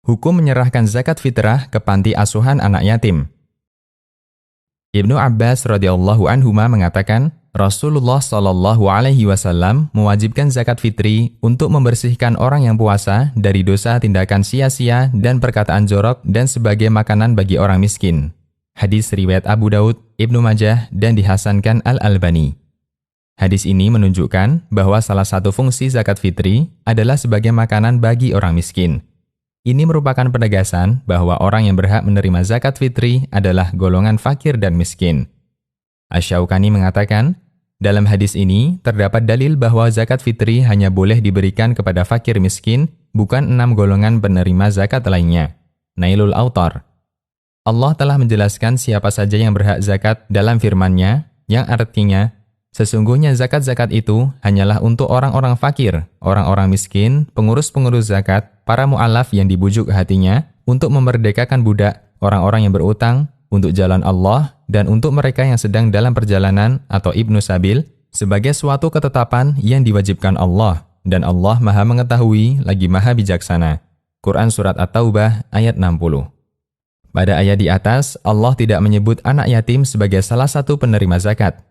Hukum menyerahkan zakat fitrah ke panti asuhan anak yatim. Ibnu Abbas radhiyallahu anhuma mengatakan, Rasulullah shallallahu alaihi wasallam mewajibkan zakat fitri untuk membersihkan orang yang puasa dari dosa tindakan sia-sia dan perkataan jorok dan sebagai makanan bagi orang miskin. Hadis riwayat Abu Daud, Ibnu Majah, dan dihasankan Al-Albani. Hadis ini menunjukkan bahwa salah satu fungsi zakat fitri adalah sebagai makanan bagi orang miskin. Ini merupakan penegasan bahwa orang yang berhak menerima zakat fitri adalah golongan fakir dan miskin. Asy-Syaukani mengatakan, dalam hadis ini terdapat dalil bahwa zakat fitri hanya boleh diberikan kepada fakir miskin, bukan 6 golongan penerima zakat lainnya. Nailul Autar. Allah telah menjelaskan siapa saja yang berhak zakat dalam firman-Nya, yang artinya, sesungguhnya zakat-zakat itu hanyalah untuk orang-orang fakir, orang-orang miskin, pengurus-pengurus zakat, para mu'alaf yang dibujuk hatinya, untuk memerdekakan budak, orang-orang yang berutang, untuk jalan Allah, dan untuk mereka yang sedang dalam perjalanan atau ibnu sabil, sebagai suatu ketetapan yang diwajibkan Allah, dan Allah Maha Mengetahui lagi Maha Bijaksana. Quran Surat At-Taubah ayat 60. Pada ayat di atas, Allah tidak menyebut anak yatim sebagai salah satu penerima zakat.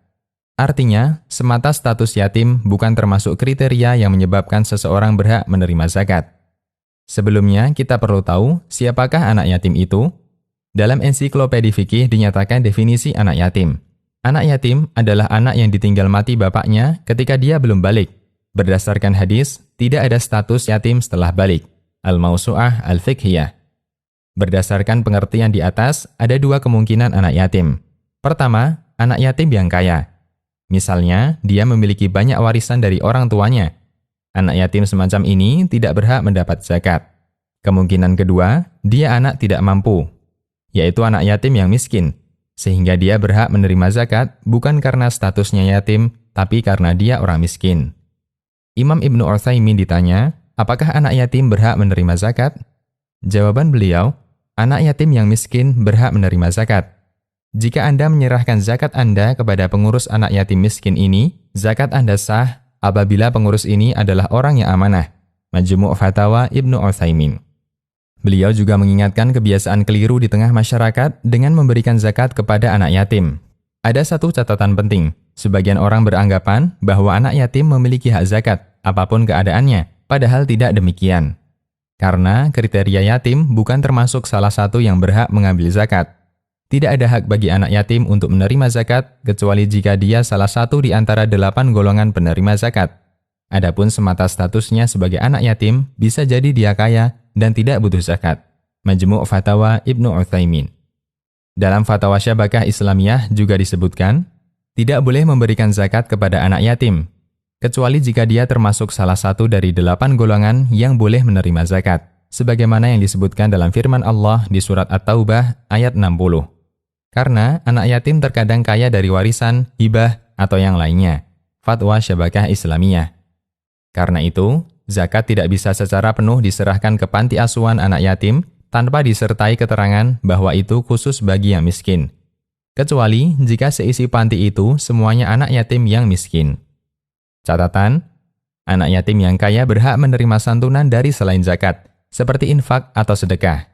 Artinya, semata status yatim bukan termasuk kriteria yang menyebabkan seseorang berhak menerima zakat. Sebelumnya, kita perlu tahu siapakah anak yatim itu. Dalam ensiklopedi fikih dinyatakan definisi anak yatim. Anak yatim adalah anak yang ditinggal mati bapaknya ketika dia belum balik. Berdasarkan hadis, tidak ada status yatim setelah balik. Al-Mawsu'ah Al-Fiqhiyah. Berdasarkan pengertian di atas, ada 2 kemungkinan anak yatim. Pertama, anak yatim yang kaya. Misalnya, dia memiliki banyak warisan dari orang tuanya. Anak yatim semacam ini tidak berhak mendapat zakat. Kemungkinan kedua, dia anak tidak mampu, yaitu anak yatim yang miskin, sehingga dia berhak menerima zakat bukan karena statusnya yatim, tapi karena dia orang miskin. Imam Ibnu Utsaimin ditanya, apakah anak yatim berhak menerima zakat? Jawaban beliau, anak yatim yang miskin berhak menerima zakat. Jika Anda menyerahkan zakat Anda kepada pengurus anak yatim miskin ini, zakat Anda sah apabila pengurus ini adalah orang yang amanah. Majmu' Fatawa Ibnu Utsaimin. Beliau juga mengingatkan kebiasaan keliru di tengah masyarakat dengan memberikan zakat kepada anak yatim. Ada satu catatan penting. Sebagian orang beranggapan bahwa anak yatim memiliki hak zakat, apapun keadaannya, padahal tidak demikian. Karena kriteria yatim bukan termasuk salah satu yang berhak mengambil zakat. Tidak ada hak bagi anak yatim untuk menerima zakat, kecuali jika dia salah satu di antara 8 golongan penerima zakat. Adapun semata statusnya sebagai anak yatim, bisa jadi dia kaya dan tidak butuh zakat. Majmu' Fatawa Ibnu Utsaimin. Dalam Fatwa Syabakah Islamiyah juga disebutkan, tidak boleh memberikan zakat kepada anak yatim, kecuali jika dia termasuk salah satu dari 8 golongan yang boleh menerima zakat, sebagaimana yang disebutkan dalam firman Allah di surat At-Taubah ayat 60. Karena anak yatim terkadang kaya dari warisan, hibah, atau yang lainnya. Fatwa Syabakah Islamiyah. Karena itu, zakat tidak bisa secara penuh diserahkan ke panti asuhan anak yatim tanpa disertai keterangan bahwa itu khusus bagi yang miskin. Kecuali jika seisi panti itu semuanya anak yatim yang miskin. Catatan, anak yatim yang kaya berhak menerima santunan dari selain zakat, seperti infak atau sedekah.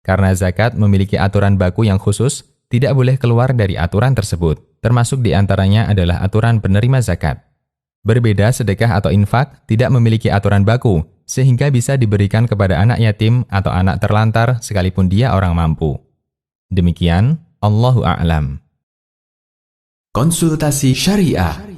Karena zakat memiliki aturan baku yang khusus, tidak boleh keluar dari aturan tersebut, termasuk di antaranya adalah aturan penerima zakat. Berbeda sedekah atau infak tidak memiliki aturan baku, sehingga bisa diberikan kepada anak yatim atau anak terlantar sekalipun dia orang mampu. Demikian, Allahu a'lam. Konsultasi Syariah.